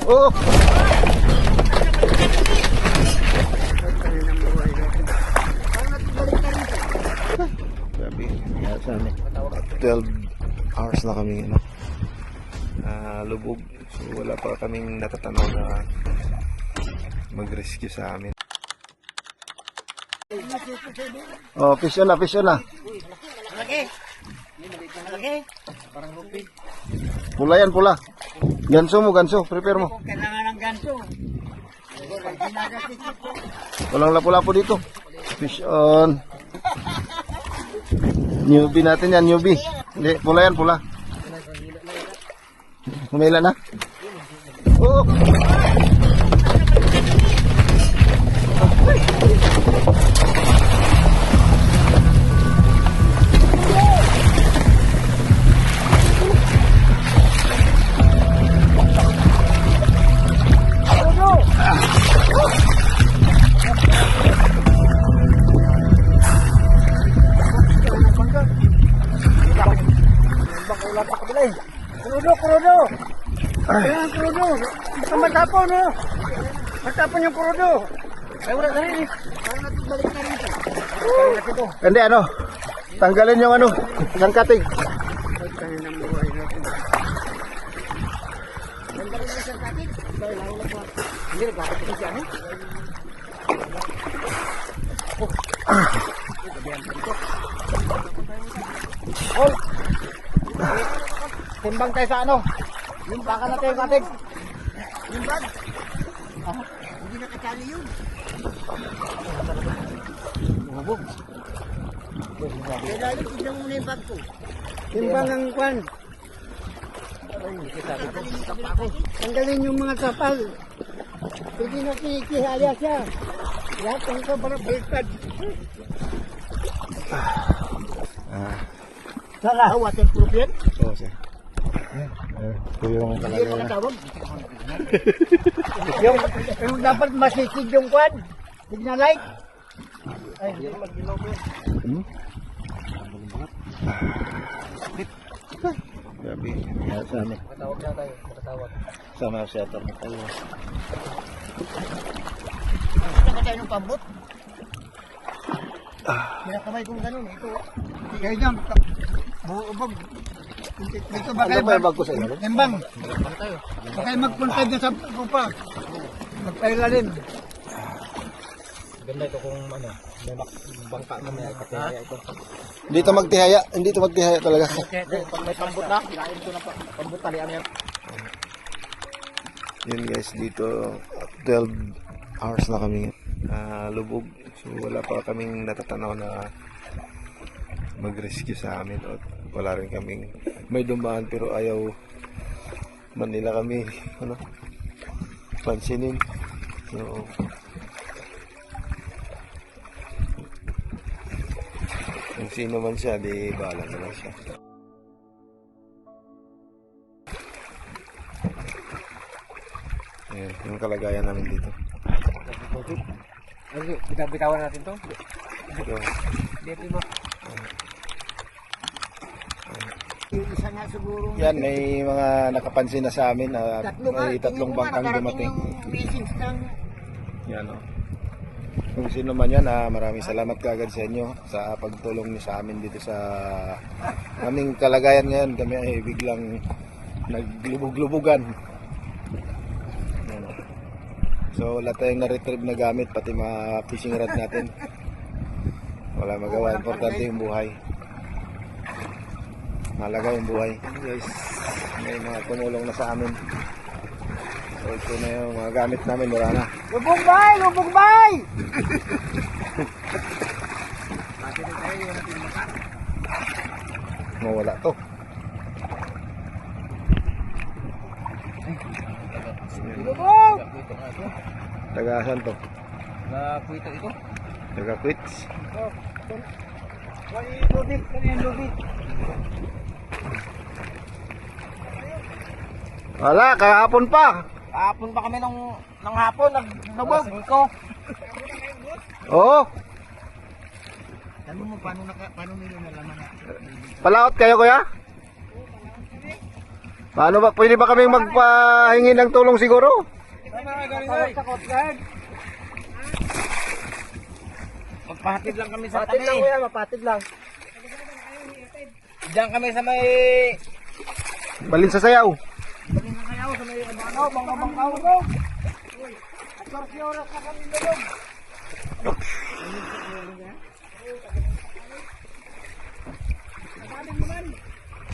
Oh! Grabe, kaya sana 12 hours na kami lubog. So wala pa kaming natatanaw na mag-rescue sa amin. Oh, fish on na, fish on na. Pula yan, pula. Ganso mo, ganso. Prepare mo. Kailangan ng ganso. Walang lapu-lapu dito. Fish on. Newbie natin yan, newbie. Hindi, pula yan, pula. Humila na. Oh! Kurudo. Ayan, kurudo. Ito matapon, no? Matapon yung kurudo. Ay, wala na rin, eh. Parang natibalik na rin ito. Hindi, ano? Tanggalin yung isang katig. Tanggalin ng buhay natin. Tanggalin ng isang katig? Dahil ako lang po. Hindi, nagkakatig siya, no? Hold! Timbang tayo sa baka na tayo katig. Timbang? Hindi na kasali yun. Bubog. Kaya tignan mo na yung bag ko. Timbang ang kwan. Tanggalin yung mga kapal. Hindi na kikihaya siya. Lahat ang ito para baliktad. Sana waterproof yan? Oo, sir. Ito yung Hindi mo natawag. Yung dapat masisid yung kwan. Signal light. Ay, hindi mo mag-ilaw ko yun. Grabe. Sana. Matawag na tayo. Matawag. Sana shelter na tayo. Gusto ka tayo ng pambot? Kinakamay kong ganun. Ito. Kaya dyan. Buubog. Dito ba kayo? Ano ba yung bag ko sa inyo? Timbang. Baka kayo mag-confide na sa kupa. Magpailalim. Ganda ito kung may bangka na may katihaya ito. Hindi ito magtihaya talaga. Pag may pambut na, kinain ito ng pambut, talian yan. Yun guys, dito 12 hours na kami lubog. So wala pa kaming natatanaw na mag-rescue sa amin. At wala rin kaming may dumaan pero ayaw man nila kami pansinin. So kung sino man siya, di bahala naman siya. Ayan, yung kalagayan namin dito. Bitawan natin to. So, Dito mo. Isa nga siguro. yan, may mga nakapansin na sa amin na may tatlong bangkang dumating. Message ng Yan, o. Kung sino man yan, maraming salamat kaagad sa inyo sa pagtulong niyo sa amin dito sa aming kalagayan ngayon. Kami ay biglang naglubog-lubugan. Yan, o. So wala tayong na-retrieve na gamit, pati mga fishing rod natin. Wala magawa, importante yung buhay. Mahalaga yung buhay. Guys, may mga tumulong na sa amin. So ito na yung mga gamit namin, wala na. Lubog bay! Lubog bay! Mawala to. Lubog! Tagasan to. Nakuito ito. Taga quits. Wali lubig. Kanyan lubig. Wala, kahapon pa. Hapon pa kami ng hapon, naglubog. Oo. Tanong mo paano nila nalaman na? Palaot kayo, kuya? Paano ba? Pwede ba kaming magpahingi ng tulong siguro? Tawag sa Coast Guard. Magpahatid lang kami sa Patid lang tabi. kuya, mapatid lang. Diyan kami sa may... Balin sa sayaw. Bangkaw, sa may bangkaw bro. Uy, 14 oras na kami lulog.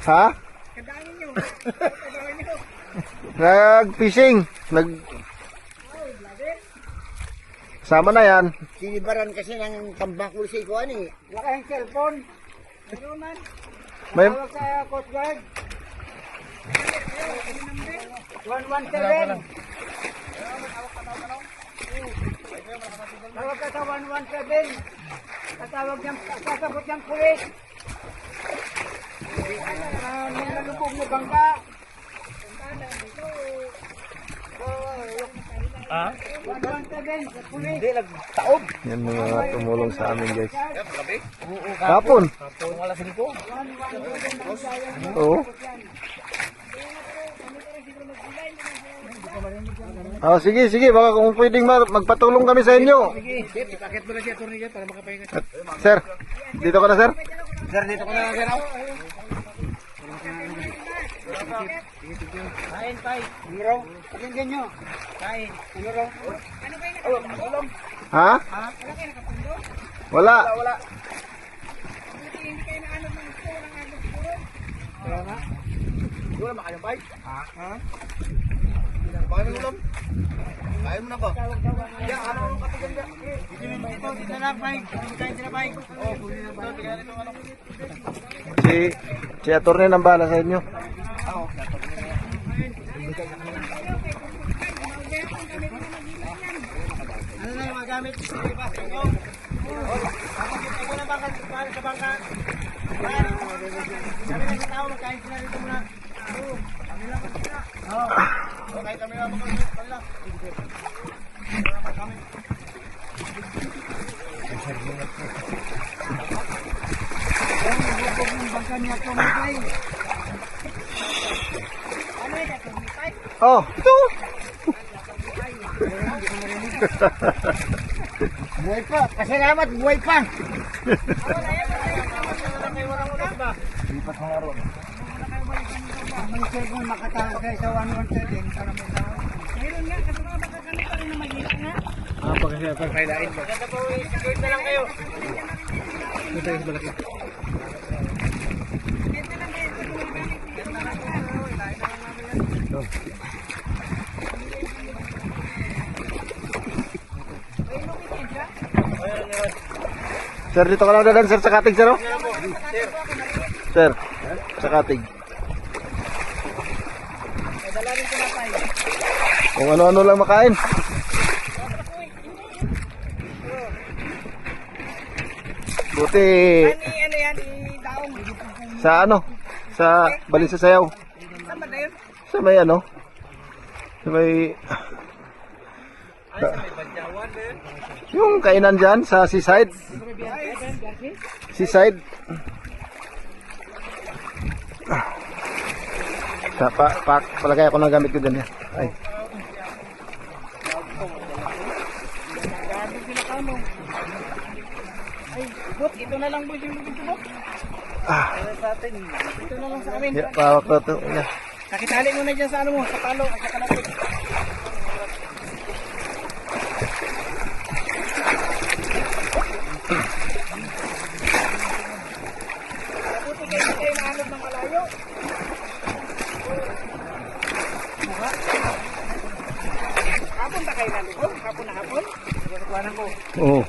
Ha? Kadangin nyo. Nag-fishing. Sama na yan. Sinibaran kasi ng tambakol si Ikuan eh. Wala yung cellphone. Meron man. May, Tawag sa Coast Guard. 117. Tawag ka sa 117. Sasagot ng pulis. Nung nalubog na bangka. Ha? 117 sa pulis. Hindi, nagtaob. yan mga tumulong sa amin guys. Gabi? Kapon. Kapon wala 5. Oo. Ah, sige, sige. Baka kung pwedeng magpatulong kami sa inyo. Sige, ipakit mo na siya, attorney dyan para makapahinga. Sir, dito ka na sir. Sir, dito ko na lang sir. Kain, tay. Ano raw? Pakinggan nyo. Kain. Ano raw? Ha? Wala. Wala. Wala ba kayong bike? Ha? Bakit may ulam? Kain mo na ba? Yeah, ano ang katigan dyan? Dito na, bike. Kain sila, bike. Oh, huli na ba? Bigyan ito ano? Si attorney nang bahala sa inyo. Ano na yung mga gamit? Sige pa. Ikaw. Kapag mo na bangka sa bangka. Sabi na sa tao, magkain sila dito muna. Kami lang kasi sila. Okay, kami na mga Lubog ng bangka niya ito, Mikay. Ano yun, ito, Mikay? Oh, ito. Buhay pa. Pasalamat, buhay pa. May cellphone makatawag kayo sa 117 para may tawag. Meron nga, kasi mga baka kami pa rin na mahirap nga. pagkailain ba? Ganda po, secure na lang kayo. Ito yung malaki. Sir, dito ka lang dadan sir sa katig sir. Oh. Sir, sa katig. Kung ano-ano lang makain. Buti Ano yan, i-down. sa ano? Sa balin sa sayaw. Saan ba na yun? Sa may ano? Sa may yung kainan dyan sa seaside. Seaside. Palagay ako ng gamit ko dyan. Ay. Grabe sila kamo. Ay, but, ito na lang boys yung dito mo. Sa atin. Ito na lang sa amin. Ya, pawak ko to. Ya. Nakitali mo na dyan sa ano mo, sa palo at sa kalapit. Mabuti kayo kayo nahanap ng malayo. Hapon ba kayo nalubog? Hapon na hapon? Kuwanan ko. Oo.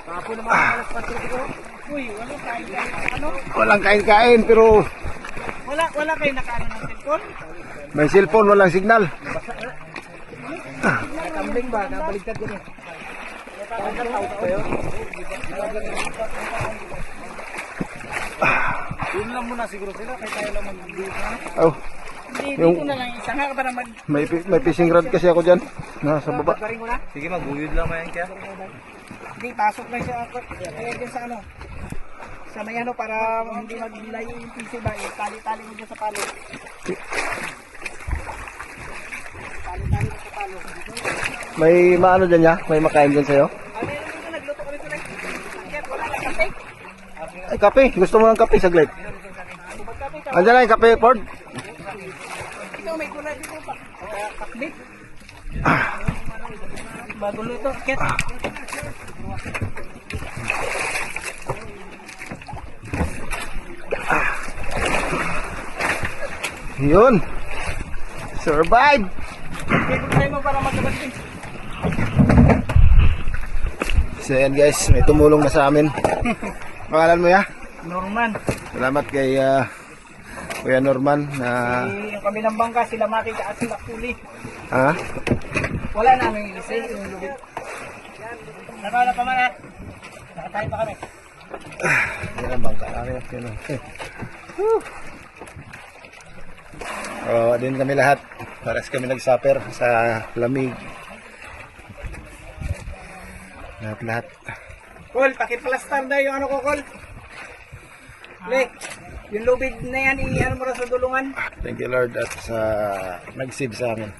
Hapon naman alas 4 ko. Uy, wala kain kain. Ano? Walang kain-kain pero Wala kayo nakaano ng cellphone? may cellphone, walang signal. Kambing ba? Nabaligtad ko niya. Yun lang muna siguro sila, kaya tayo lang mag-build na. Oh, Hindi, Yung- dito na lang. Isa nga para mag... may fishing rod kasi ako dyan. Nasa baba. Paring mo na? Sige, mag-build lang mayan kaya. Hindi, pasok lang siya ako. Kaya dyan sa ano? Sa sa may ano para hindi maglayo yung PC ba, tali-tali mo dyan sa palo. Tali-tali mo sa palo. May maano dyan ya? May makain dyan sa'yo? Meron dito, nagluto kami ito. Sakit, wala na kape. Ay, kape. Gusto mo ng kape saglit? Andiyan na yung kape, Ford. Ito, may gulay dito pa. Kakbit. Bago luto, akit. Yun. Survive. Ibigay mo para magkabating. So yan guys, may tumulong na sa amin. Pangalan mo ya? Norman. Salamat kay Kuya Norman na Yung kabilang bangka, sila makika at sila kuli. ha? Wala namin ilisi, yung lubid. Nakala pa man ha. Nakatayo pa kami. Yan ang bangka namin. Yun, din kami lahat. Paras kami nagsuffer sa lamig. Lahat. Kol, pakiplastar daw yung ano ko, Kol. Le, yung lubid na yan, i-ano mo na sa dulungan. Thank you Lord at sa nag-save sa amin.